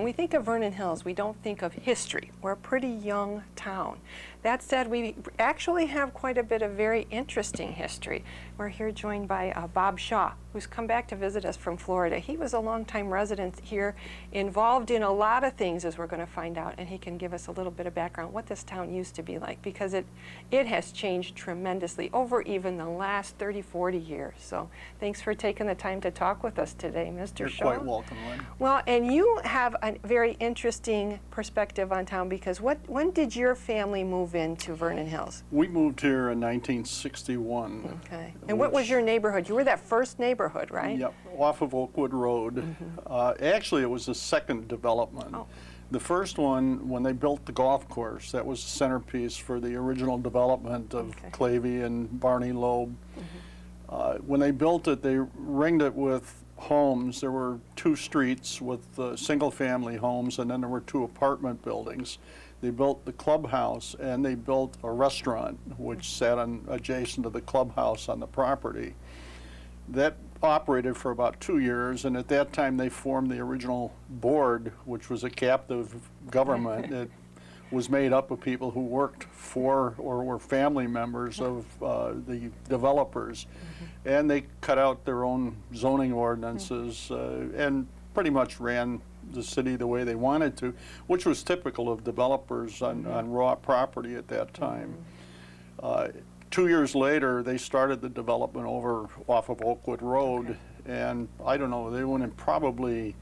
When we think of Vernon Hills, we don't think of history. We're a pretty young town. That said, we actually have quite a bit of very interesting history. We're here joined by Bob Shaw, who's come back to visit us from Florida. He was a longtime resident here, involved in a lot of things, as we're going to find out, and he can give us a little bit of background what this town used to be like, because it has changed tremendously over even the last 30, 40 years. So thanks for taking the time to talk with us today, Mr. Shaw. You're quite welcome, Lynn. Well, and you have a very interesting perspective on town, because when did your family move into Vernon Hills? We moved here in 1961. Okay. And what was your neighborhood? You were that first neighborhood, right? Yep, off of Oakwood Road. Actually, it was the second development. Oh. The first one, when they built the golf course, that was the centerpiece for the original development of Clavey and Barney Loeb. When they built it, they ringed it with homes. There were 2 streets with single-family homes, and then there were 2 apartment buildings. They built the clubhouse, and they built a restaurant, which sat adjacent to the clubhouse on the property. That operated for about 2 years, and at that time they formed the original board, which was a captive government. It was made up of people who worked for or were family members of the developers. And they cut out their own zoning ordinances and pretty much ran the city the way they wanted to, which was typical of developers on raw property at that time. 2 years later, they started the development off of Oakwood Road, and I don't know, they went in probably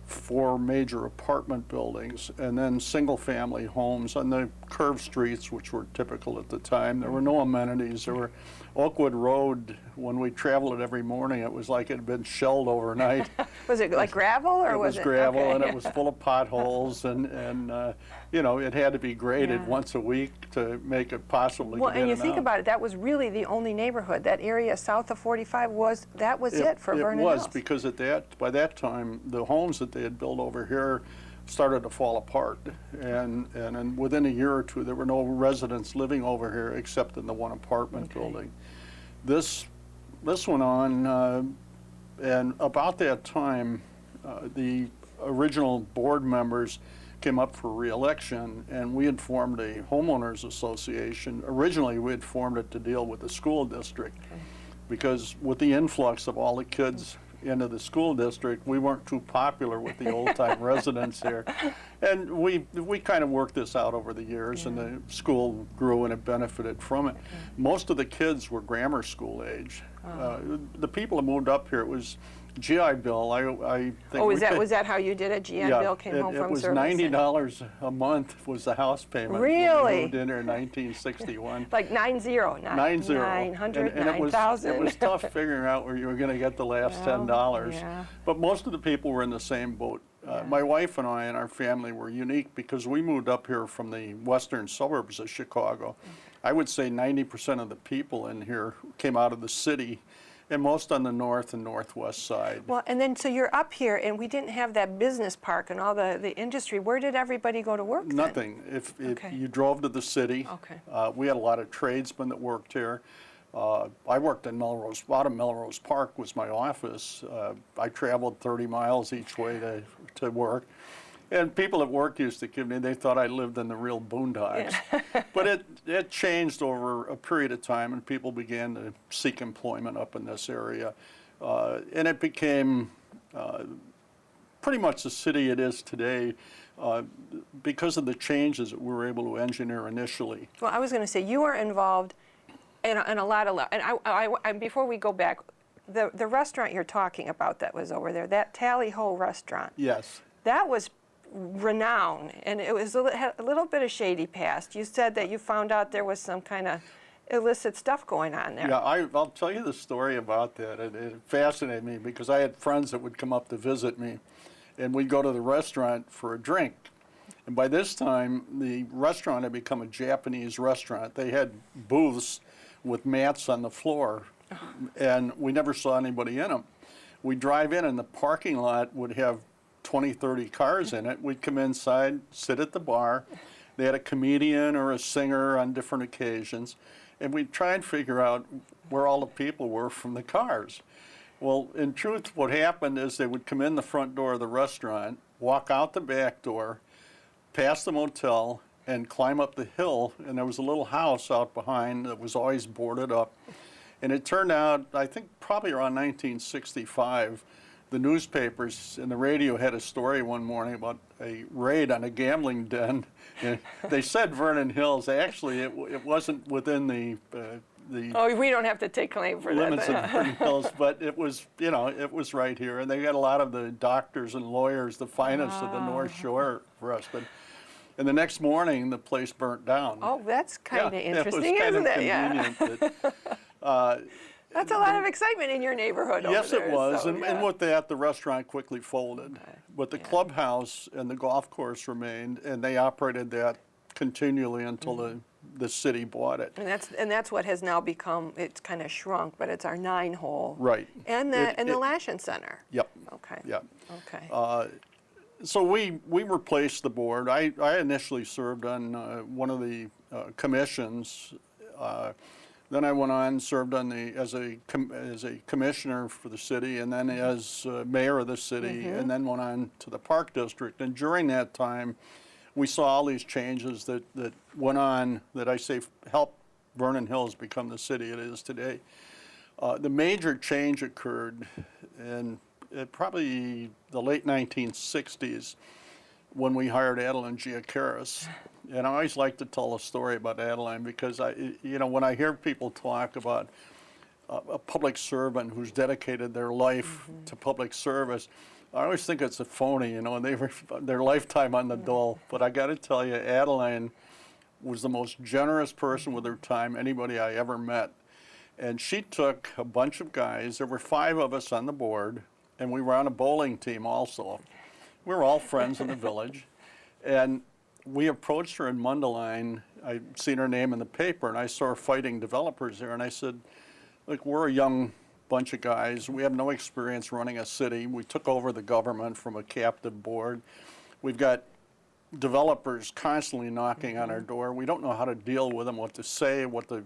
4 major apartment buildings, and then single-family homes on the curved streets, which were typical at the time. There were no amenities. There were Oakwood Road, when we traveled it every morning, it was like it had been shelled overnight. Was it like gravel, or was it? It was gravel, and it was full of potholes, and you know, it had to be graded once a week to make it possible to get in and you and think out. about it, that was really the only neighborhood. That area south of 45 was it for Vernon Hills. It was, because by that time, the homes that they had built over here started to fall apart, and within a year or two, there were no residents living over here except in the one apartment building. This went on, and about that time, the original board members came up for re-election, and we had formed a homeowners association. Originally, we had formed it to deal with the school district, because with the influx of all the kids into the school district, we weren't too popular with the old-time residents here. And we kind of worked this out over the years, and the school grew and it benefited from it. Most of the kids were grammar school age. The people who moved up here, it was GI Bill. I think was that how you did it? GI Bill came home from service? It was $90 a month was the house payment. Really? When we moved in here in 1961. Like 90, 900, and 9,000. It was tough figuring out where you were going to get the last $10. But most of the people were in the same boat. My wife and I and our family were unique because we moved up here from the western suburbs of Chicago. I would say 90% of the people in here came out of the city, and most on the north and northwest side. Well, and then so you're up here, and we didn't have that business park and all the industry. Where did everybody go to work then? Nothing. If you drove to the city, we had a lot of tradesmen that worked here. I worked in Melrose. Out of Melrose Park was my office. I traveled 30 miles each way to work. And people at work used to give me, they thought I lived in the real boondocks. But it changed over a period of time, and people began to seek employment up in this area. And it became pretty much the city it is today because of the changes that we were able to engineer initially. Well, I was going to say, you were involved in a lot of, and I before we go back, the restaurant you're talking about that was over there, that Tally Ho restaurant. Yes. That was renowned, and it was had a little bit of shady past. You said that you found out there was some kind of illicit stuff going on there. Yeah, I'll tell you the story about that. It fascinated me because I had friends that would come up to visit me, and we'd go to the restaurant for a drink. And by this time, the restaurant had become a Japanese restaurant. They had booths with mats on the floor, and we never saw anybody in them. We'd drive in, and the parking lot would have 20, 30 cars in it. We'd come inside, sit at the bar. They had a comedian or a singer on different occasions, and we'd try and figure out where all the people were from the cars. Well, in truth, what happened is they would come in the front door of the restaurant, walk out the back door, past the motel, and climb up the hill, and there was a little house out behind that was always boarded up. And it turned out, I think probably around 1965, the newspapers and the radio had a story one morning about a raid on a gambling den. And they said Vernon Hills. Actually, it wasn't within the Oh, we don't have to take claim for limits that. of Vernon Hills, but it was, you know, it was right here. And they got a lot of the doctors and lawyers, the finest of the North Shore for us. And the next morning, the place burnt down. Oh, that's kind of interesting, it was isn't it? Yeah. That, That's a lot of excitement in your neighborhood yes, over there. it was. So, and with that, the restaurant quickly folded. Okay. But the clubhouse and the golf course remained, and they operated that continually until the city bought it. And that's what has now become, it's kind of shrunk, but it's our 9-hole. Right. And the Lashin Center. Yep. Okay. Yep. Okay. So we replaced the board. I initially served on one of the commissions. Then I went on and served on as a commissioner for the city, and then as mayor of the city, and then went on to the Park District. And during that time, we saw all these changes that went on that I say helped Vernon Hills become the city it is today. The major change occurred in probably the late 1960s when we hired Adeline Giacaris. And I always like to tell a story about Adeline because when I hear people talk about a public servant who's dedicated their life to public service, I always think it's a phony, and their lifetime on the dole. But I got to tell you, Adeline was the most generous person with her time anybody I ever met. And she took a bunch of guys. There were 5 of us on the board, and we were on a bowling team also. We were all friends in the village, and we approached her in Mundelein. I'd seen her name in the paper, and I saw her fighting developers there, and I said, look, we're a young bunch of guys. We have no experience running a city. We took over the government from a captive board. We've got developers constantly knocking on our door. We don't know how to deal with them, what to say, what the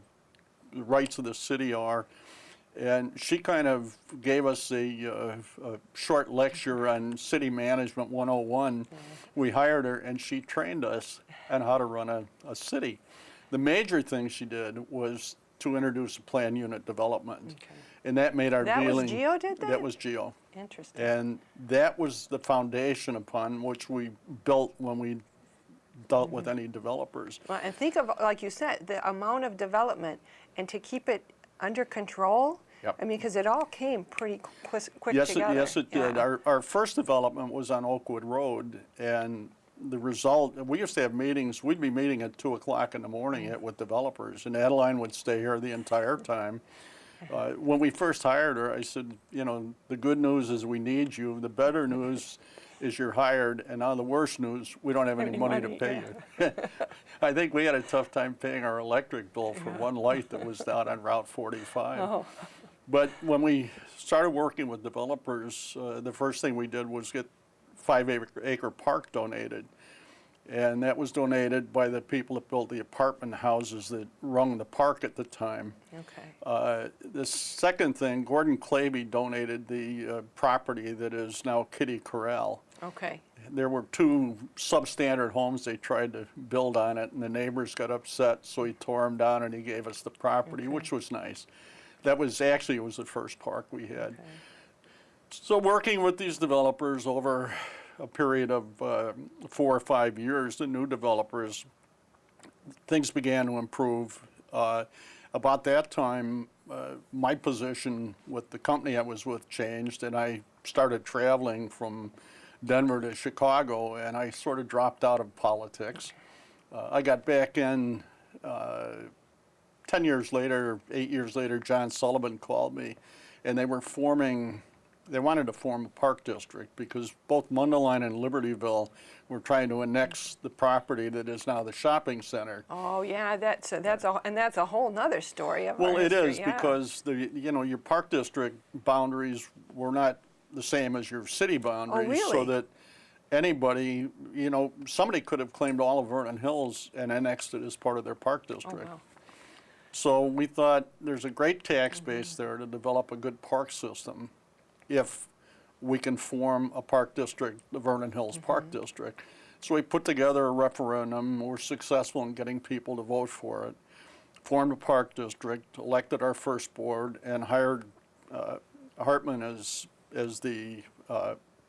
rights of the city are. And she kind of gave us a short lecture on City Management 101. We hired her, and she trained us on how to run a city. The major thing she did was to introduce a planned unit development. Okay. And that made our dealing... That was Geo did that? That was Geo. Interesting. And that was the foundation upon which we built when we dealt with any developers. Well, and think of, like you said, the amount of development, and to keep it under control. Yep. I mean, because it all came pretty quick yes, together. Yes, it did. Our first development was on Oakwood Road, and the result, we used to have meetings, we'd be meeting at 2 o'clock in the morning with developers, and Adeline would stay here the entire time. When we first hired her, I said, the good news is we need you. The better news is you're hired, and now the worst news, we don't have any money to pay you. I think we had a tough time paying our electric bill for one light that was out on Route 45. Oh. But when we started working with developers, the first thing we did was get 5-acre park donated. And that was donated by the people that built the apartment houses that run the park at the time. Okay. The second thing, Gordon Clavey donated the property that is now Kitty Corral. Okay. There were 2 substandard homes they tried to build on it, and the neighbors got upset, so he tore them down and he gave us the property, which was nice. That was actually, it was the first park we had. Okay. So working with these developers over a period of 4 or 5 years, the new developers, things began to improve. About that time, my position with the company I was with changed, and I started traveling from Denver to Chicago, and I sort of dropped out of politics. I got back in 10 years later, 8 years later, John Sullivan called me, and they wanted to form a park district because both Mundelein and Libertyville were trying to annex the property that is now the shopping center. Oh yeah, that's a whole nother story of well, our it history, is because your park district boundaries were not the same as your city boundaries. Oh, really? So that anybody, somebody could have claimed all of Vernon Hills and annexed it as part of their park district. Oh, wow. So we thought there's a great tax base there to develop a good park system if we can form a park district, the Vernon Hills Park District. So we put together a referendum, were successful in getting people to vote for it, formed a park district, elected our first board, and hired Hartman as the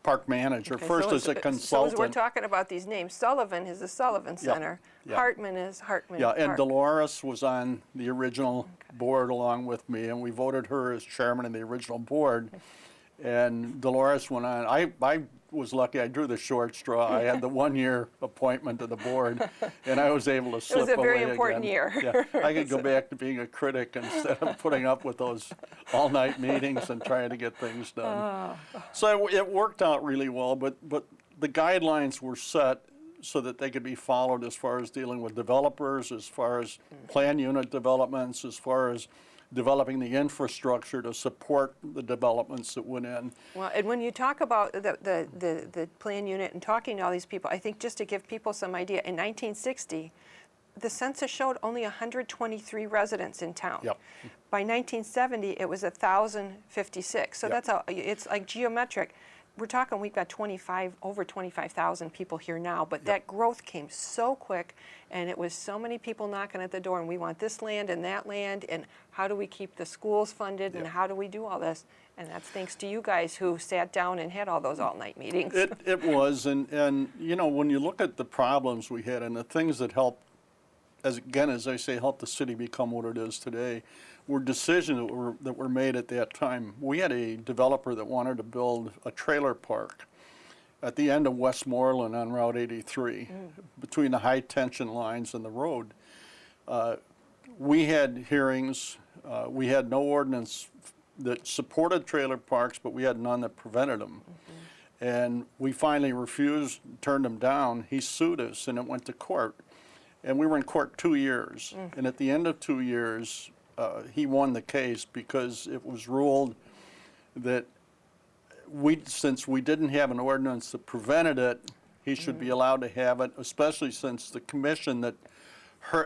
park manager, Okay, first as a So consultant. as we're talking about these names, Sullivan is the Sullivan Center. Yeah. Hartman is Hartman Yeah, Park. and Dolores was on the original board along with me, and we voted her as chairman of the original board. And Dolores went on. I was lucky. I drew the short straw. I had the 1-year appointment to the board, and I was able to slip away again. It was a very important year. Yeah, I could go back to being a critic instead of putting up with those all-night meetings and trying to get things done. So it worked out really well, but the guidelines were set so that they could be followed as far as dealing with developers, as far as plan unit developments, as far as developing the infrastructure to support the developments that went in. Well, and when you talk about the plan unit and talking to all these people, I think just to give people some idea, in 1960, the census showed only 123 residents in town. Yep. By 1970, it was 1,056. So Yep. it's like geometric. We're talking, we've got over 25,000 people here now, but that growth came so quick, and it was so many people knocking at the door, and we want this land and that land, and how do we keep the schools funded, and how do we do all this? And that's thanks to you guys who sat down and had all those all-night meetings. It was, and you know, when you look at the problems we had and the things that helped, as I say, help the city become what it is today, were decisions that were made at that time. We had a developer that wanted to build a trailer park at the end of Westmoreland on Route 83, between the high tension lines and the road. We had hearings. We had no ordinance that supported trailer parks, but we had none that prevented them. And we finally refused, turned him down. He sued us, and it went to court. And we were in court 2 years. And at the end of 2 years, he won the case because it was ruled that since we didn't have an ordinance that prevented it, he should be allowed to have it, especially since the commission that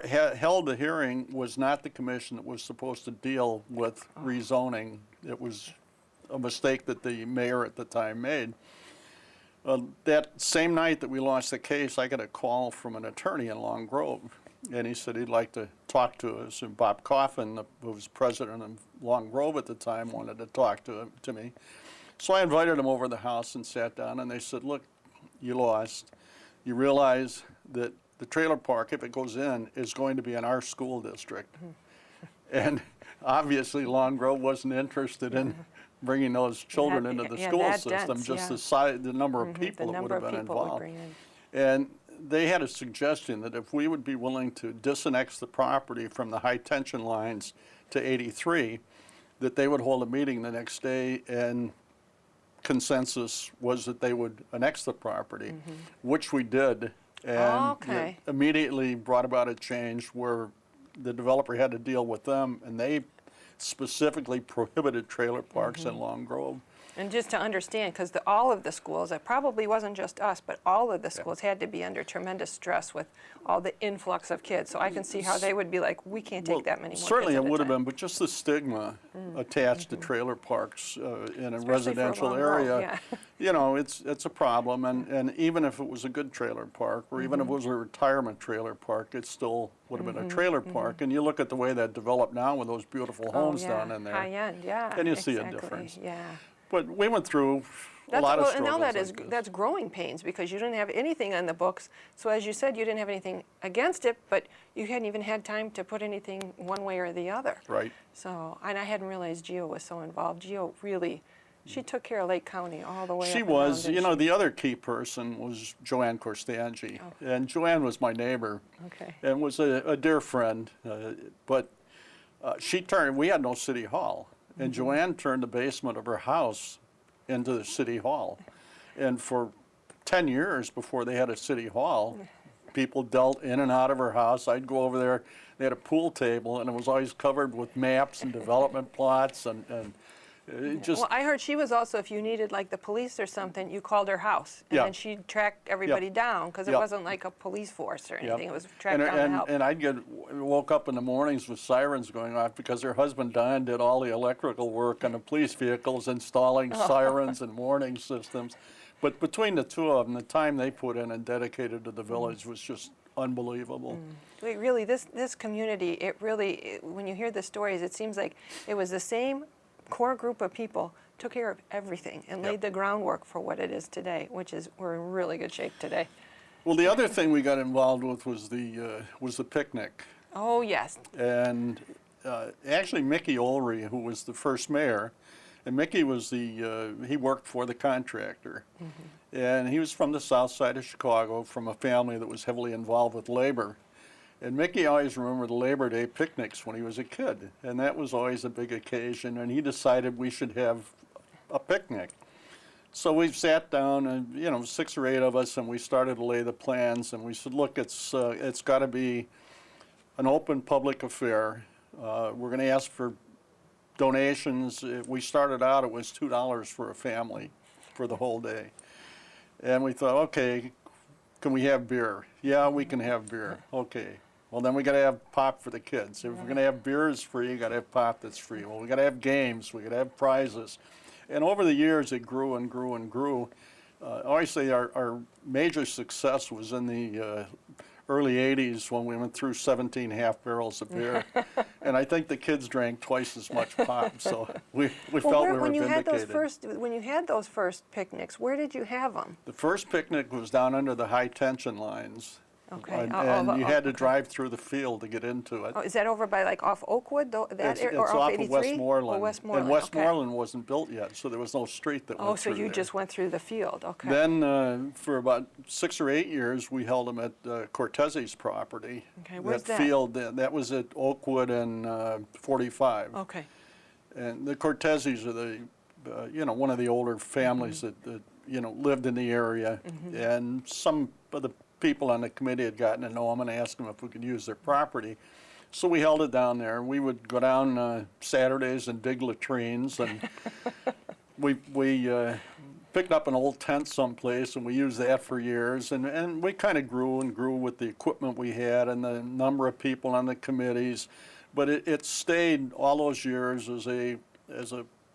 held the hearing was not the commission that was supposed to deal with rezoning. It was a mistake that the mayor at the time made. That same night that we lost the case, I got a call from an attorney in Long Grove, and he said he'd like to talk to us. And Bob Coffin, who was president of Long Grove at the time, wanted to talk to me. So I invited him over to the house and sat down, and they said, look, you lost. You realize that the trailer park, if it goes in, is going to be in our school district. And obviously Long Grove wasn't interested in bringing those children into the school system, just the number of people that would have been involved. And they had a suggestion that if we would be willing to disannex the property from the high tension lines to 83, that they would hold a meeting the next day, and consensus was that they would annex the property, which we did. And it immediately brought about a change where the developer had to deal with them, and they specifically prohibited trailer parks in Long Grove. And just to understand, because all of the schools, it probably wasn't just us, but all of the schools had to be under tremendous stress with all the influx of kids. So I can see how they would be like, we can't take that many more Certainly kids at it a would have time. been, but just the stigma attached to trailer parks in a Especially for residential Long Grove, area, you know, it's a problem. And even if it was a good trailer park, or even if it was a retirement trailer park, it still would have been a trailer park. And you look at the way that developed now with those beautiful homes down in there. High end, And you see a difference. Yeah. But we went through a lot of struggles. And now like that's growing pains, because you didn't have anything on the books. So as you said, you didn't have anything against it, but you hadn't even had time to put anything one way or the other. Right. So, and I hadn't realized Gio was so involved. Gio really, she took care of Lake County all the way She up was. around, You know, the other key person was Joanne Korstanji. And Joanne was my neighbor. Okay. And was a dear friend. But we had no city hall. And Joanne turned the basement of her house into the city hall. And for 10 years before they had a city hall, people dealt in and out of her house. I'd go over there. They had a pool table, and it was always covered with maps and development plots. And Just, well, I heard she was also, if you needed like the police or something, you called her house, and Yeah. then she'd track everybody down, because it Yep. wasn't like a police force or Yep. anything. It was track down to help. And I'd woke up in the mornings with sirens going off because her husband Don did all the electrical work on the police vehicles, installing sirens and warning systems. But between the two of them, the time they put in and dedicated to the village was just unbelievable. Wait, really, this community, when you hear the stories, it seems like it was the same core group of people took care of everything and laid the groundwork for what it is today, we're in really good shape today. Well, the other thing we got involved with was the picnic. Oh, yes. And actually Mickey Olry, who was the first mayor, and Mickey was he worked for the contractor. And he was from the south side of Chicago, from a family that was heavily involved with labor. And Mickey always remembered the Labor Day picnics when he was a kid, and that was always a big occasion, and he decided we should have a picnic. So we sat down, and 6 or 8 of us, and we started to lay the plans, and we said, look, it's got to be an open public affair. We're going to ask for donations. We started out, it was $2 for a family for the whole day. And we thought, okay, can we have beer? Yeah, we can have beer. Okay. Well, then we got to have pop for the kids. If we're going to have beer is free, you got to have pop that's free. Well, we got to have games. We got to have prizes. And over the years, it grew and grew and grew. I always say our major success was in the early 80s when we went through 17 half barrels of beer. And I think the kids drank twice as much pop, so we felt we were vindicated. When you had those first picnics, where did you have them? The first picnic was down under the high tension lines. Okay. And you had to drive through the field to get into it. Oh, is that over by like off Oakwood, It's or off off 83? of Westmoreland. Or Westmoreland. And Westmoreland wasn't built yet, so there was no street that went so through you there. just went through the field, okay. Then for about 6 or 8 years, we held them at Cortese's property. Okay, where's that? Field, that was at Oakwood and 45. Okay. And the Corteses are one of the older families that lived in the area. And some of the people on the committee had gotten to know them and asked them if we could use their property. So we held it down there. We would go down Saturdays and dig latrines, and we picked up an old tent someplace, and we used that for years. And we kind of grew and grew with the equipment we had and the number of people on the committees. But it stayed all those years as a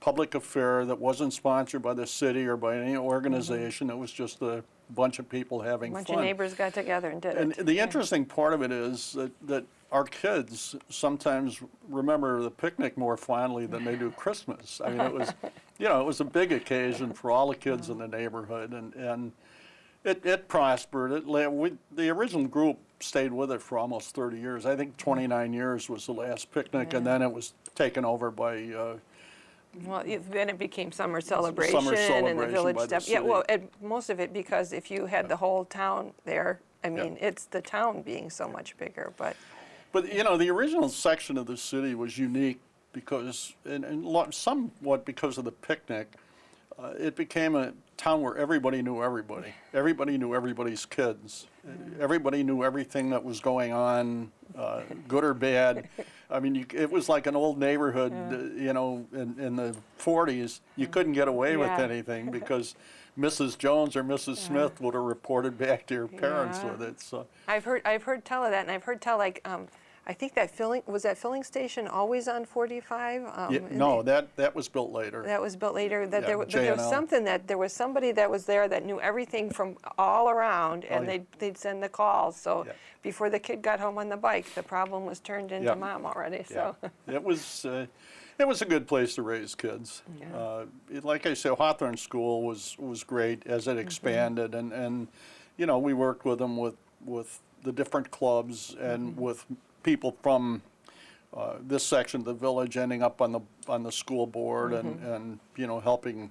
public affair that wasn't sponsored by the city or by any organization. It was just a bunch of people having fun. A bunch of neighbors got together and did it. And the interesting part of it is that our kids sometimes remember the picnic more fondly than they do Christmas. I mean, it was, it was a big occasion for all the kids in the neighborhood, and it prospered. The original group stayed with it for almost 30 years. I think 29 years was the last picnic, and then it was taken over by then it became summer celebration, and the village by the stuff. Yeah, city. well, most of it because if you had the whole town there, I mean, it's the town being so much bigger. But the original section of the city was unique because, and somewhat because of the picnic, it became a town where everybody knew everybody. Everybody knew everybody's kids. Everybody knew everything that was going on, good or bad. I mean, it was like an old neighborhood, in the 40s. You couldn't get away with anything because Mrs. Jones or Mrs. Smith would have reported back to your parents with it. So I've heard tell of that, and I've heard tell I think that filling station always on 45? No, that was built later. That was built later. That there was J&L. something there was somebody that was there that knew everything from all around, and they'd send the calls. So before the kid got home on the bike, the problem was turned into mom already. So it was a good place to raise kids. Like I said, Hawthorne School was great as it expanded, and we worked with them with the different clubs and with people from this section of the village ending up on the school board and helping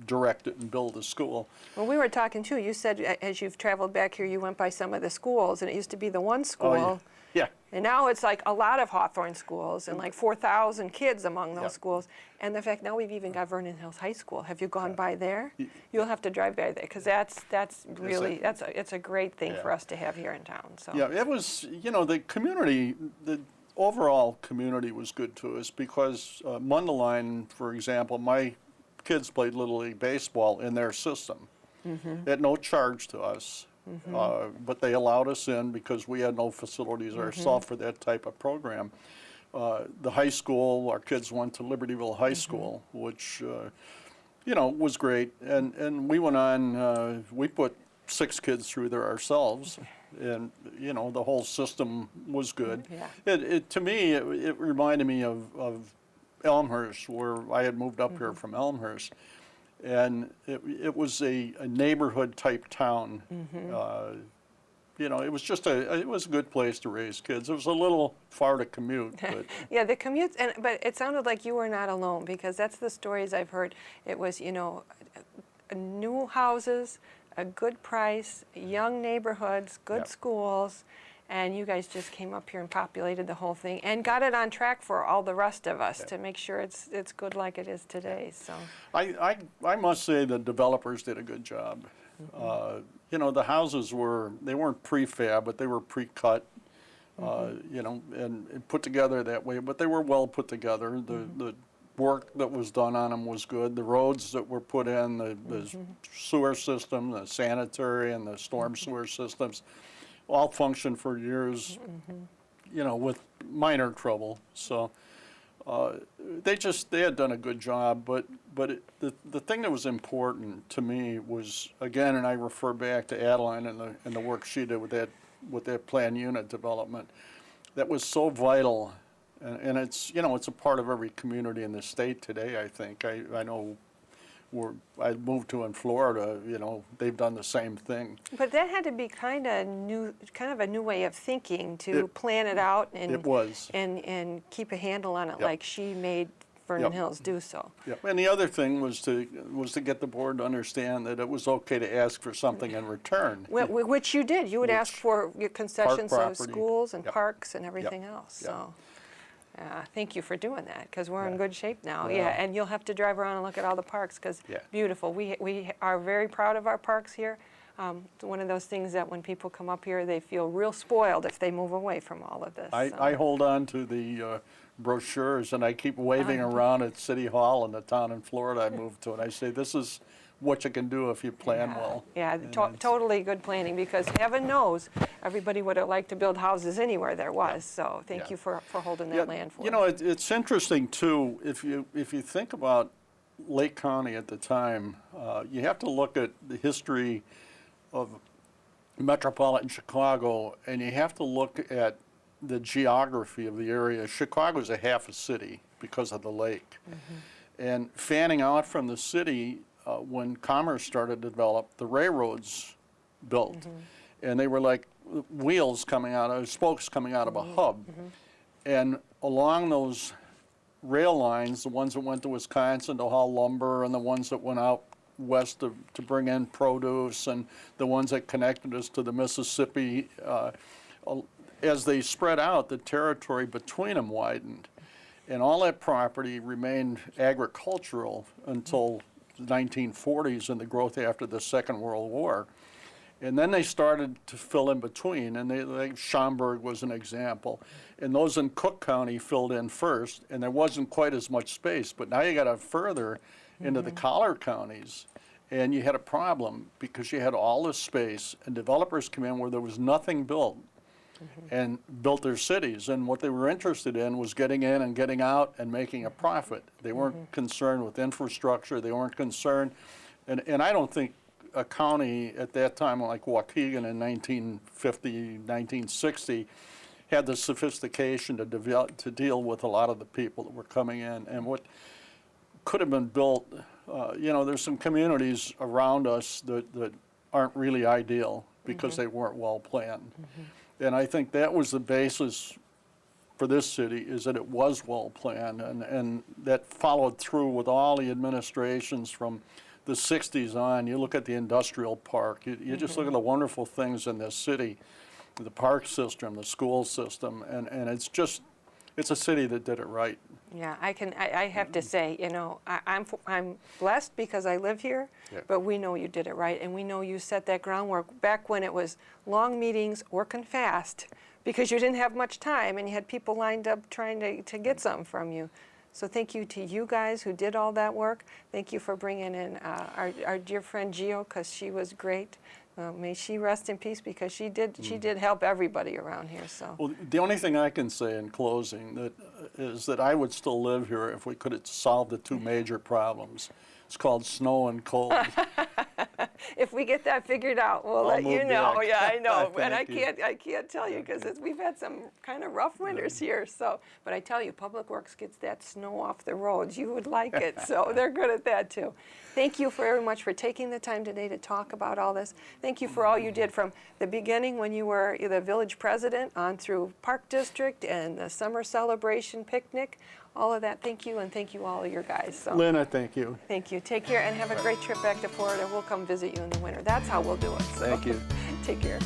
direct it and build the school. Well, we were talking too. You said as you've traveled back here, you went by some of the schools, and it used to be the one school. Oh, yeah. And now it's like a lot of Hawthorne schools and like 4,000 kids among those schools. And the fact now we've even got Vernon Hills High School. Have you gone by there? You'll have to drive by there because that's really it's a great thing for us to have here in town. So yeah, it was the community. overall community was good to us because Mundelein, for example, my kids played Little League Baseball in their system at no charge to us. But they allowed us in because we had no facilities ourselves for that type of program. The high school, our kids went to Libertyville High School, which, was great. And we went on, we put 6 kids through there ourselves. And, the whole system was good. Yeah. To me, it reminded me of Elmhurst, where I had moved up here from Elmhurst. And it was a neighborhood type town. It was just it was a good place to raise kids. It was a little far to commute, but yeah, the commutes, but it sounded like you were not alone, because that's the stories I've heard. It was, new houses, a good price, young neighborhoods, good schools, and you guys just came up here and populated the whole thing and got it on track for all the rest of us to make sure it's good like it is today. So I must say the developers did a good job. The houses they weren't prefab, but they were pre-cut, and put together that way. But they were well put together. The work that was done on them was good. The roads that were put in, the sewer system, the sanitary and the storm sewer systems, all functioned for years, with minor trouble. So they had done a good job. But the thing that was important to me was, again, and I refer back to Adeline and the work she did with that plan unit development, that was so vital. And it's it's a part of every community in the state today. I think I know. I moved to in Florida, they've done the same thing. But that had to be kind of a new way of thinking to plan it out and it was and keep a handle on it, like she made Vernon Hills do so. Yep. And the other thing was to get the board to understand that it was okay to ask for something in return. Which you did. You would ask for your concessions of schools and parks and everything else. Yep. So. Thank you for doing that, because we're in good shape now. Yeah. And you'll have to drive around and look at all the parks, because beautiful. We are very proud of our parks here. It's one of those things that when people come up here, they feel real spoiled if they move away from all of this. I hold on to the brochures, and I keep waving around at City Hall in the town in Florida I moved to, and I say, this is what you can do if you plan well. Yeah, totally good planning, because heaven knows everybody would have liked to build houses anywhere there was. So thank you for holding that land for us. It's interesting too, if you think about Lake County at the time, you have to look at the history of metropolitan Chicago, and you have to look at the geography of the area. Chicago's a half a city because of the lake. And fanning out from the city, when commerce started to develop, the railroads built. And they were like spokes coming out of a hub. And along those rail lines, the ones that went to Wisconsin to haul lumber, and the ones that went out west to bring in produce, and the ones that connected us to the Mississippi, as they spread out, the territory between them widened. And all that property remained agricultural until the 1940s and the growth after the Second World War. And then they started to fill in between, and Schaumburg was an example. And those in Cook County filled in first, and there wasn't quite as much space. But now you got to further into the collar counties, and you had a problem because you had all this space, and developers come in where there was nothing built and built their cities. And what they were interested in was getting in and getting out and making a profit. They weren't concerned with infrastructure. They weren't concerned. And I don't think a county at that time like Waukegan in 1950, 1960 had the sophistication to deal with a lot of the people that were coming in. And what could have been built, there's some communities around us that aren't really ideal because they weren't well planned. And I think that was the basis for this city, is that it was well planned, and that followed through with all the administrations from the 60s on. You look at the industrial park, you just look at the wonderful things in this city, the park system, the school system, and it's a city that did it right. Yeah, I have to say, I'm blessed because I live here, but we know you did it right, and we know you set that groundwork back when it was long meetings, working fast, because you didn't have much time and you had people lined up trying to get something from you. So thank you to you guys who did all that work. Thank you for bringing in our dear friend Gio, because she was great. May she rest in peace, because she did help everybody around here. So. Well, the only thing I can say in closing is that I would still live here if we could have solved the two major problems. It's called snow and cold. If we get that figured out, we'll let you know. Back. Yeah, I know. And I Thank can't tell you, because we've had some kind of rough winters here. So, but I tell you, Public Works gets that snow off the roads. You would like it. So they're good at that too. Thank you very much for taking the time today to talk about all this. Thank you for all you did from the beginning when you were the village president on through Park District and the summer celebration picnic. All of that, thank you, and thank you all of your guys. So. Lynn, I thank you. Thank you. Take care and have a great trip back to Florida. We'll come visit you in the winter. That's how we'll do it. So. Thank you. Take care.